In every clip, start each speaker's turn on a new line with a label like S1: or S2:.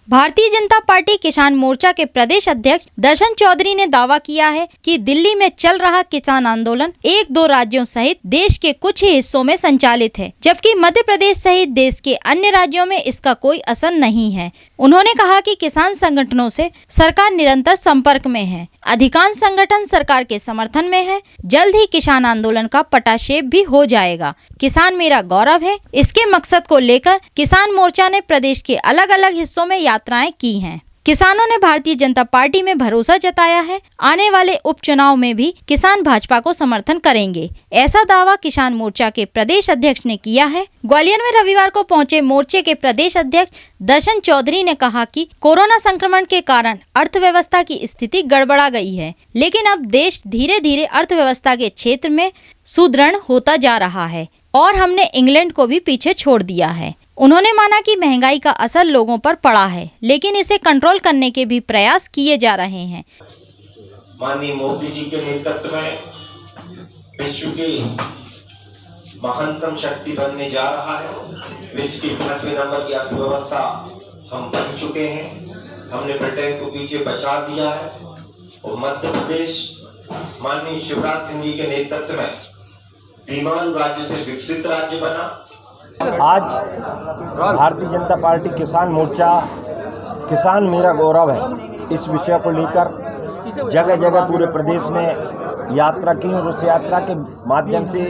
S1: Bharatiya Janata party किसान मोर्चा के प्रदेश अध्यक्ष दर्शन चौधरी ने दावा किया है कि दिल्ली में चल रहा किसान आंदोलन 1-2 राज्यों सहित देश के कुछ ही हिस्सों में संचालित है, जबकि मध्य प्रदेश सहित देश के अन्य राज्यों में इसका कोई असर नहीं है। उन्होंने कहा कि किसान संगठनों से सरकार निरंतर संपर्क में है, अधिकांश संगठन सरकार के समर्थन में है। जल्द ही किसान आंदोलन का पटाक्षेप भी हो जाएगा। किसान मेरा गौरव है, इसके मकसद को लेकर किसान मोर्चा ने प्रदेश के अलग अलग हिस्सों में यात्राएं की हैं। किसानों ने भारतीय जनता पार्टी में भरोसा जताया है। आने वाले उपचुनाव में भी किसान भाजपा को समर्थन करेंगे, ऐसा दावा किसान मोर्चा के प्रदेश अध्यक्ष ने किया है। ग्वालियर में रविवार को पहुंचे मोर्चे के प्रदेश अध्यक्ष दर्शन चौधरी ने कहा कि कोरोना संक्रमण के कारण अर्थव्यवस्था की स्थिति गड़बड़ा गई है, लेकिन अब देश धीरे धीरे अर्थव्यवस्था के क्षेत्र में सुदृढ़ होता जा रहा है और हमने इंग्लैंड को भी पीछे छोड़ दिया है। उन्होंने माना कि महंगाई का असर लोगों पर पड़ा है, लेकिन इसे कंट्रोल करने के भी प्रयास किए जा रहे हैं।
S2: माननीय मोदी जी के नेतृत्व में विश्व की महानतम शक्ति बनने जा रहा है। विश्व की 5वें नंबर की अर्थव्यवस्था हम बन चुके हैं। हमने ब्रिटेन को पीछे बचा दिया है और मध्य प्रदेश माननीय शिवराज सिंह जी के नेतृत्व में बीमारू राज्य से विकसित राज्य बना।
S3: आज भारतीय जनता पार्टी किसान मोर्चा किसान मेरा गौरव है इस विषय को लेकर जगह जगह पूरे प्रदेश में यात्रा की और उस यात्रा के माध्यम से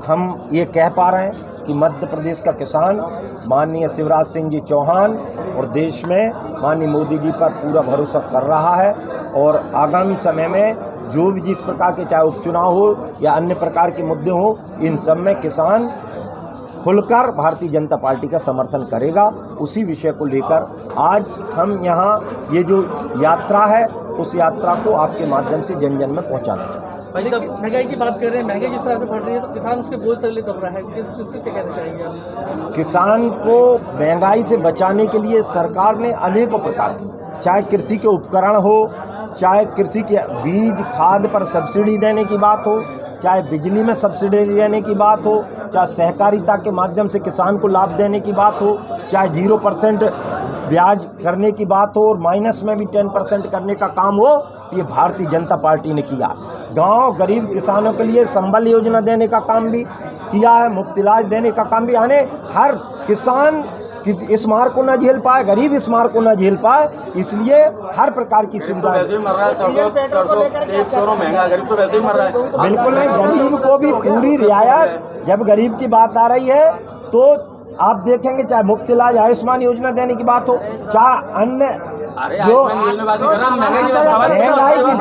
S3: हम ये कह पा रहे हैं कि मध्य प्रदेश का किसान माननीय शिवराज सिंह जी चौहान और देश में माननीय मोदी जी पर पूरा भरोसा कर रहा है और आगामी समय में जो भी जिस प्रकार के चाहे उपचुनाव हो या अन्य प्रकार के मुद्दे हो, इन सब में किसान खुलकर भारतीय जनता पार्टी का समर्थन करेगा। उसी विषय को लेकर आज हम यहाँ ये जो यात्रा है उस यात्रा को आपके माध्यम से जन जन में पहुँचाना चाहते हैं।
S4: भाई जब महंगाई की बात कर रहे हैं, महंगाई जिस तरह से बढ़ रही है तो किसान उसके बोझ तले दब रहा है, क्या कहना चाहेंगे आप?
S3: किसान को महंगाई से बचाने के लिए सरकार ने अनेकों प्रकार की, चाहे कृषि के उपकरण हो, चाहे कृषि के बीज खाद पर सब्सिडी देने की बात हो, चाहे बिजली में सब्सिडी देने की बात हो, चाहे सहकारिता के माध्यम से किसान को लाभ देने की बात हो, चाहे 0% ब्याज करने की बात हो और माइनस में भी 10% करने का काम हो, ये भारतीय जनता पार्टी ने किया। गांव गरीब किसानों के लिए संबल योजना देने का काम भी किया है, मुफ्त इलाज देने का काम भी। यानी हर किसान इस मार को न झेल पाए, गरीब इस मार को न झेल पाए, इसलिए हर प्रकार की सुविधा बिल्कुल नहीं। गरीब को भी पूरी रियायत, जब गरीब की बात आ रही है तो आप देखेंगे चाहे मुफ्त इलाज आयुष्मान योजना देने की बात हो, चाहे अन्य जो महंगाई की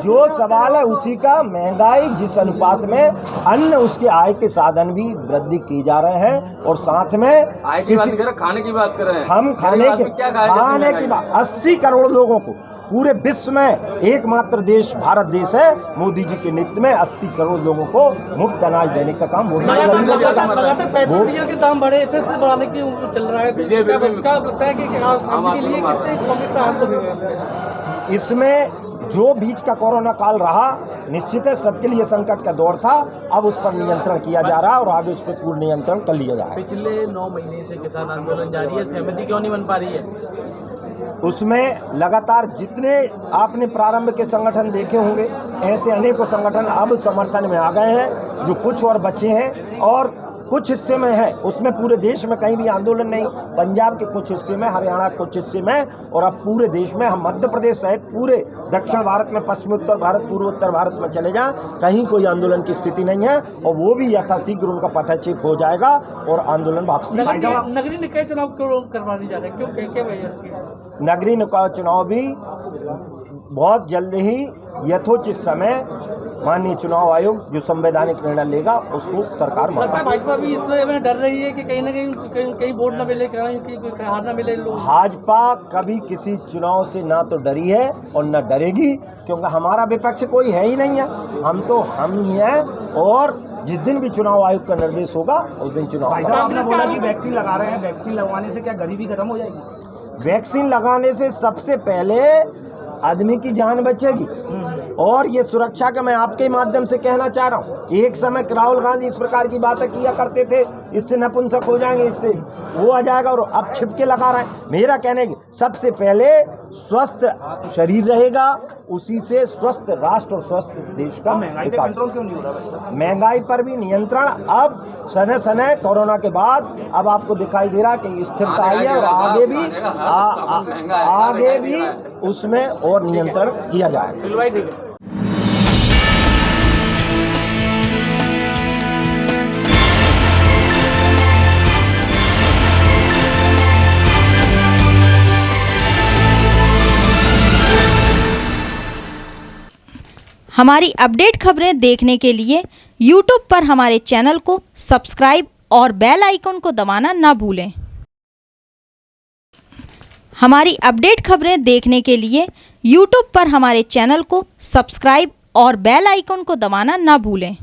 S3: जो सवाल है उसी का, महंगाई जिस अनुपात में अन्य उसके आय के साधन भी वृद्धि की जा रहे हैं और साथ में
S4: खाने की बात कर रहे हैं।
S3: हम खाने की बात 80 करोड़ लोगों को पूरे विश्व में एकमात्र देश भारत देश है। मोदी जी के नेतृत्व में 80 करोड़ लोगों को मुफ्त अनाज देने का काम हो रहा है।
S4: पेट्रोल डीजल के दाम बढ़े, फिर से बढ़ाने की चल रहा है, क्या लगता है कि
S3: इसमें जो बीच का कोरोना काल रहा, निश्चित है सबके लिए संकट का दौर था। अब उस पर नियंत्रण किया जा रहा है और आगे उस पर पूर्ण नियंत्रण कर लिया जा रहा है।
S4: पिछले 9 महीने से किसान आंदोलन जारी है, सहमति क्यों नहीं बन पा रही है?
S3: उसमें लगातार जितने आपने प्रारंभ के संगठन देखे होंगे, ऐसे अनेकों संगठन अब समर्थन में आ गए हैं, जो कुछ और बचे हैं और कुछ हिस्से में है, उसमें पूरे देश में कहीं भी आंदोलन नहीं। पंजाब के कुछ हिस्से में, हरियाणा के कुछ हिस्से में और अब पूरे देश में, हम मध्य प्रदेश सहित पूरे दक्षिण भारत में, पश्चिमी उत्तर भारत, पूर्वोत्तर भारत में चले जाएं, कहीं कोई आंदोलन की स्थिति नहीं है और वो भी यथाशीघ्र उनका पटाक्षेप हो जाएगा और आंदोलन वापसी।
S4: नगरीय निकाय चुनाव क्यों करवाने जा रहे हैं, क्यों, क्या वजह इसकी?
S3: नगरीय निकाय चुनाव भी बहुत जल्द ही यथोचित समय माननीय चुनाव आयोग जो संवैधानिक निर्णय लेगा उसको सरकार
S4: भाजपा भी इसमें डर रही है कि कहीं ना कहीं वोट न मिले, कहीं हार न मिले लोग।
S3: भाजपा कभी किसी चुनाव से ना तो डरी है और न डरेगी, क्योंकि हमारा विपक्ष कोई है ही नहीं है। हम ही हैं और जिस दिन भी चुनाव आयोग का निर्देश होगा उस दिन चुनाव।
S5: आपने बोला कि वैक्सीन लगा रहे हैं, वैक्सीन लगवाने से क्या गरीबी खत्म हो जाएगी?
S3: वैक्सीन लगाने से सबसे पहले आदमी की जान बचेगी और ये सुरक्षा का मैं आपके माध्यम से कहना चाह रहा हूँ। एक समय राहुल गांधी इस प्रकार की बातें किया करते थे, इससे नपुंसक हो जाएंगे, इससे वो आ जाएगा, और अब छिपके लगा रहा है। मेरा कहने की सबसे पहले स्वस्थ शरीर रहेगा, उसी से स्वस्थ राष्ट्र और स्वस्थ देश का
S5: महंगाई पे कंट्रोल क्यों नहीं हो रहा भाई साहब?
S3: महंगाई पर भी नियंत्रण अब सने सने कोरोना के बाद अब आपको दिखाई दे रहा कि स्थिरता आई है, और आगे भी उसमें और नियंत्रण किया जाएगा।
S1: हमारी अपडेट खबरें देखने के लिए YouTube पर हमारे चैनल को सब्सक्राइब और बेल आइकन को दबाना ना भूलें। हमारी अपडेट खबरें देखने के लिए YouTube पर हमारे चैनल को सब्सक्राइब और बेल आइकन को दबाना ना भूलें।